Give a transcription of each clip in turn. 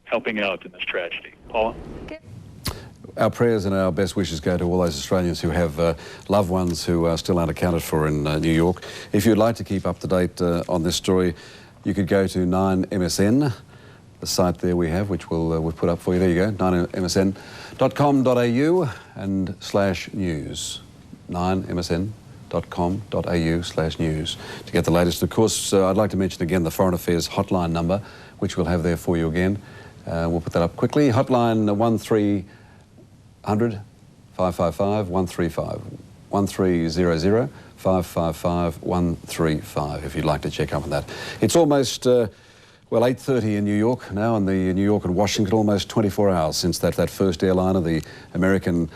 helping out in this tragedy. Paula? Our prayers and our best wishes go to all those Australians who have loved ones who are still unaccounted for in New York. If you'd like to keep up to date on this story, you could go to 9MSN, the site there we have, which we've put up for you. There you go, 9msn.com.au and /news. 9msn.com.au/news to get the latest. Of course, I'd like to mention again the Foreign Affairs hotline number, which we'll have there for you again. We'll put that up quickly. Hotline 1300 555 135 1300 555 135 if you'd like to check up on that. It's almost well, 8:30 in New York now, and the New York and Washington, almost 24 hours since that first airliner, the American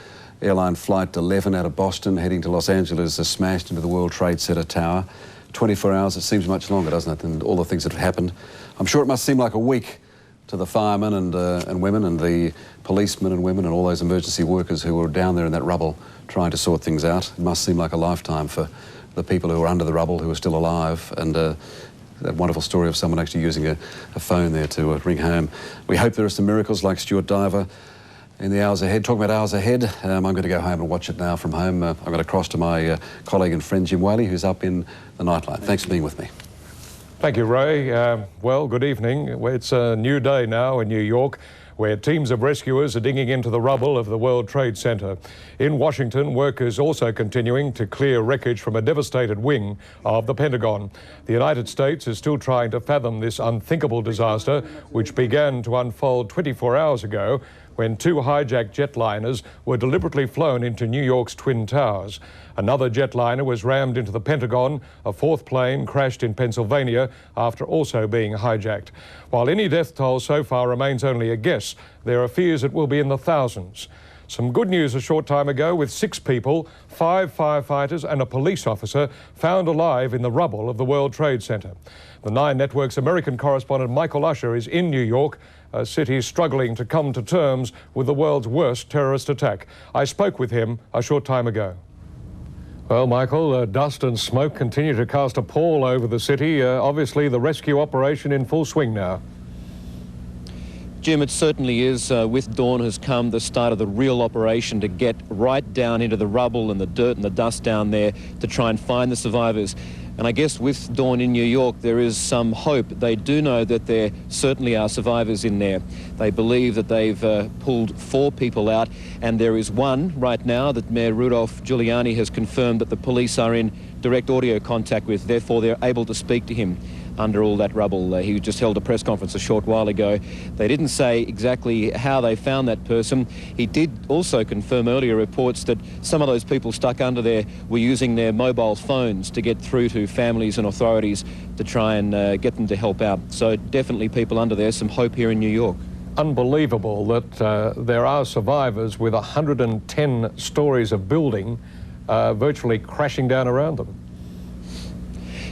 airline flight 11 out of Boston heading to Los Angeles, smashed into the World Trade Center tower. 24 hours, it seems much longer, doesn't it, than all the things that have happened. I'm sure it must seem like a week to the firemen and women and the policemen and women and all those emergency workers who were down there in that rubble trying to sort things out. It must seem like a lifetime for the people who are under the rubble who are still alive, and that wonderful story of someone actually using a phone there to ring home. We hope there are some miracles like Stuart Diver in the hours ahead. Talking about hours ahead, I'm going to go home and watch it now from home. I'm going to cross to my colleague and friend Jim Waley, who's up in the Nightline. Thanks for being with me. Thank you, Ray. Well, good evening. It's a new day now in New York, where teams of rescuers are digging into the rubble of the World Trade Center. In Washington, workers also continuing to clear wreckage from a devastated wing of the Pentagon. The United States is still trying to fathom this unthinkable disaster, which began to unfold 24 hours ago when two hijacked jetliners were deliberately flown into New York's Twin Towers. Another jetliner was rammed into the Pentagon. A fourth plane crashed in Pennsylvania after also being hijacked. While any death toll so far remains only a guess, there are fears it will be in the thousands. Some good news a short time ago with 6 people, 5 firefighters and a police officer found alive in the rubble of the World Trade Center. The 9 Network's American correspondent Michael Usher is in New York, a city struggling to come to terms with the world's worst terrorist attack. I spoke with him a short time ago. Well, Michael, dust and smoke continue to cast a pall over the city. Obviously, the rescue operation in full swing now. Jim, it certainly is. With dawn has come the start of the real operation to get right down into the rubble and the dirt and the dust down there to try and find the survivors. And I guess with dawn in New York, there is some hope. They do know that there certainly are survivors in there. They believe that they've pulled 4 people out, and there is one right now that Mayor Rudolph Giuliani has confirmed that the police are in direct audio contact with. Therefore, they're able to speak to him under all that rubble. He just held a press conference a short while ago. They didn't say exactly how they found that person. He did also confirm earlier reports that some of those people stuck under there were using their mobile phones to get through to families and authorities to try and get them to help out. So definitely people under there, some hope here in New York. Unbelievable that there are survivors with 110 stories of building virtually crashing down around them.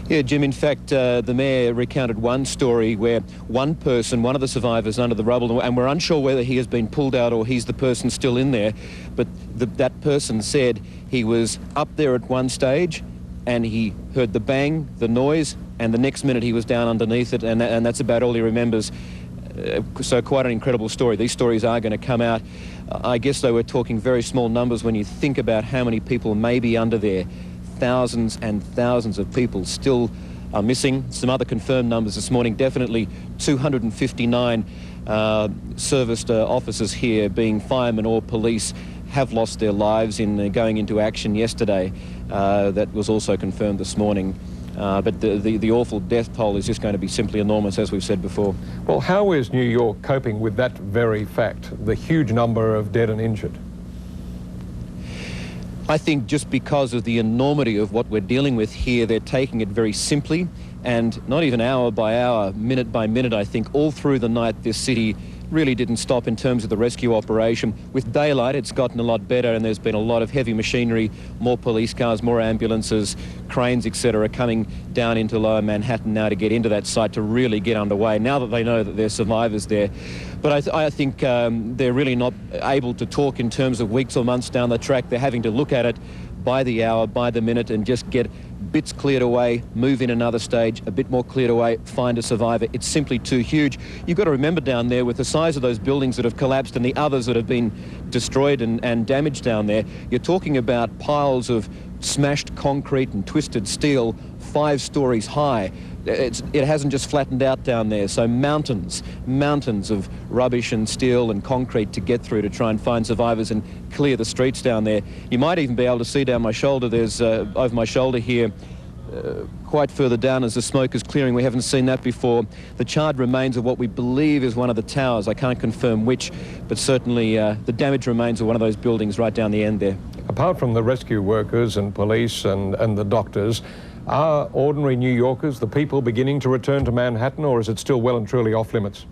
Yeah, Jim, in fact, the mayor recounted one story where one person, one of the survivors under the rubble, and we're unsure whether he has been pulled out or he's the person still in there, but that person said he was up there at one stage and he heard the bang, the noise, and the next minute he was down underneath it, and that's about all he remembers. So quite an incredible story. These stories are going to come out. I guess, though, we're talking very small numbers when you think about how many people may be under there. Thousands and thousands of people still are missing. Some other confirmed numbers this morning, definitely 259 serviced officers here, being firemen or police, have lost their lives in going into action yesterday. That was also confirmed this morning. But the awful death toll is just going to be simply enormous, as we've said before. Well, how is New York coping with that very fact, the huge number of dead and injured? I think just because of the enormity of what we're dealing with here, they're taking it very simply, and not even hour by hour, minute by minute. I think all through the night this city really didn't stop in terms of the rescue operation. With daylight, it's gotten a lot better, and there's been a lot of heavy machinery, more police cars, more ambulances, cranes, etc., coming down into Lower Manhattan now to get into that site to really get underway, now that they know that there's survivors there. But I think they're really not able to talk in terms of weeks or months down the track. They're having to look at it by the hour, by the minute, and just get bits cleared away, move in another stage, a bit more cleared away, find a survivor. It's simply too huge. You've got to remember down there, with the size of those buildings that have collapsed and the others that have been destroyed and damaged down there, you're talking about piles of smashed concrete and twisted steel 5 stories high. It hasn't just flattened out down there, so mountains of rubbish and steel and concrete to get through to try and find survivors and clear the streets down there. You might even be able to see down my shoulder, there's over my shoulder here, quite further down as the smoke is clearing, we haven't seen that before, the charred remains of what we believe is one of the towers. I can't confirm which, but certainly the damaged remains of one of those buildings right down the end there. Apart from the rescue workers and police and the doctors, are ordinary New Yorkers, the people, beginning to return to Manhattan, or is it still well and truly off limits?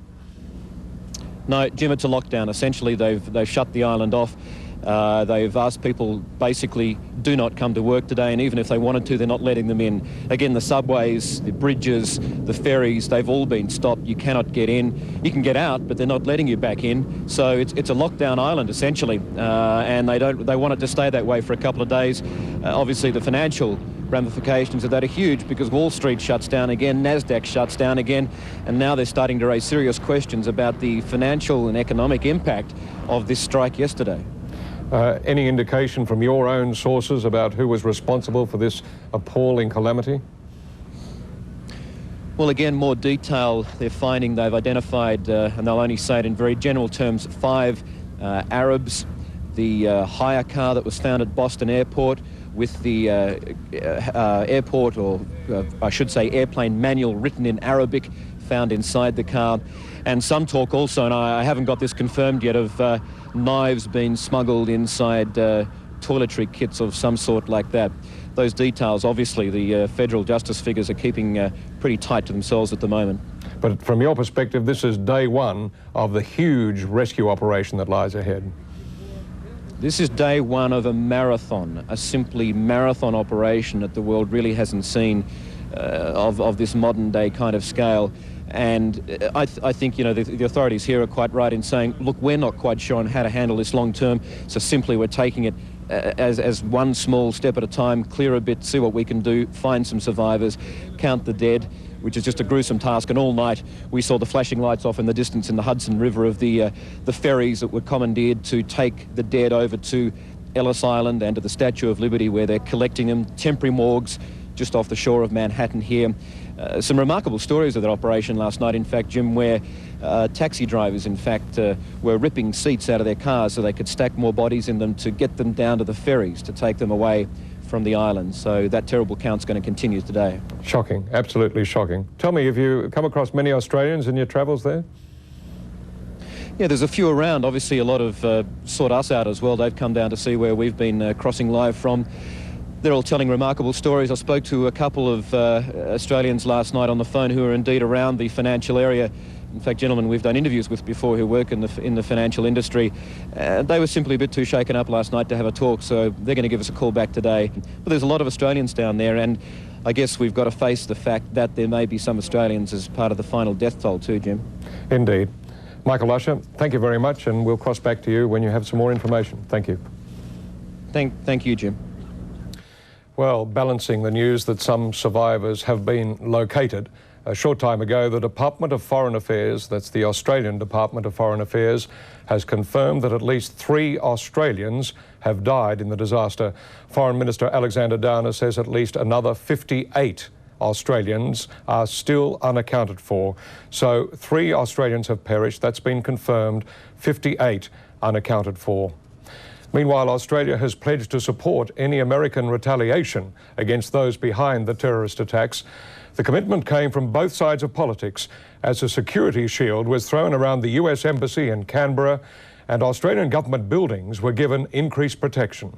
No, Jim, it's a lockdown. Essentially, they've shut the island off. They've asked people basically do not come to work today, and even if they wanted to, they're not letting them in. Again, the subways, the bridges, the ferries, they've all been stopped. You cannot get in. You can get out, but they're not letting you back in. So it's a lockdown island, essentially, and they want it to stay that way for a couple of days. Obviously, the financial ramifications of that are huge, because Wall Street shuts down again, NASDAQ shuts down again, and now they're starting to raise serious questions about the financial and economic impact of this strike yesterday. Any indication from your own sources about who was responsible for this appalling calamity? Well, again, more detail they're finding. They've identified, and they'll only say it in very general terms, 5 Arabs, the hire car that was found at Boston Airport with the airport, or I should say airplane manual written in Arabic, found inside the car. And some talk also, and I haven't got this confirmed yet, of knives being smuggled inside toiletry kits of some sort like that. Those details, obviously, the federal justice figures are keeping pretty tight to themselves at the moment. But from your perspective, this is day one of the huge rescue operation that lies ahead. This is day one of a marathon, a simply marathon operation that the world really hasn't seen of this modern day kind of scale. And I think, you know, the authorities here are quite right in saying, look, we're not quite sure on how to handle this long term, so simply we're taking it as one small step at a time, clear a bit, see what we can do, find some survivors, count the dead, which is just a gruesome task. And all night we saw the flashing lights off in the distance in the Hudson River of the ferries that were commandeered to take the dead over to Ellis Island and to the Statue of Liberty, where they're collecting them, temporary morgues just off the shore of Manhattan here. Some remarkable stories of that operation last night, in fact, Jim, where taxi drivers, in fact, were ripping seats out of their cars so they could stack more bodies in them to get them down to the ferries to take them away from the island. So that terrible count's going to continue today. Shocking, absolutely shocking. Tell me, have you come across many Australians in your travels there? Yeah, there's a few around. Obviously, a lot of sought us out as well. They've come down to see where we've been crossing live from. They're all telling remarkable stories. I spoke to a couple of Australians last night on the phone who are indeed around the financial area. In fact, gentlemen we've done interviews with before who work in the financial industry. They were simply a bit too shaken up last night to have a talk, so they're going to give us a call back today. But there's a lot of Australians down there, and I guess we've got to face the fact that there may be some Australians as part of the final death toll too, Jim. Indeed. Michael Usher, thank you very much, and we'll cross back to you when you have some more information. Thank you. Thank you, Jim. Well, balancing the news that some survivors have been located, a short time ago, the Department of Foreign Affairs, that's the Australian Department of Foreign Affairs, has confirmed that at least 3 Australians have died in the disaster. Foreign Minister Alexander Downer says at least another 58 Australians are still unaccounted for. So 3 Australians have perished, that's been confirmed, 58 unaccounted for. Meanwhile, Australia has pledged to support any American retaliation against those behind the terrorist attacks. The commitment came from both sides of politics as a security shield was thrown around the US Embassy in Canberra and Australian government buildings were given increased protection.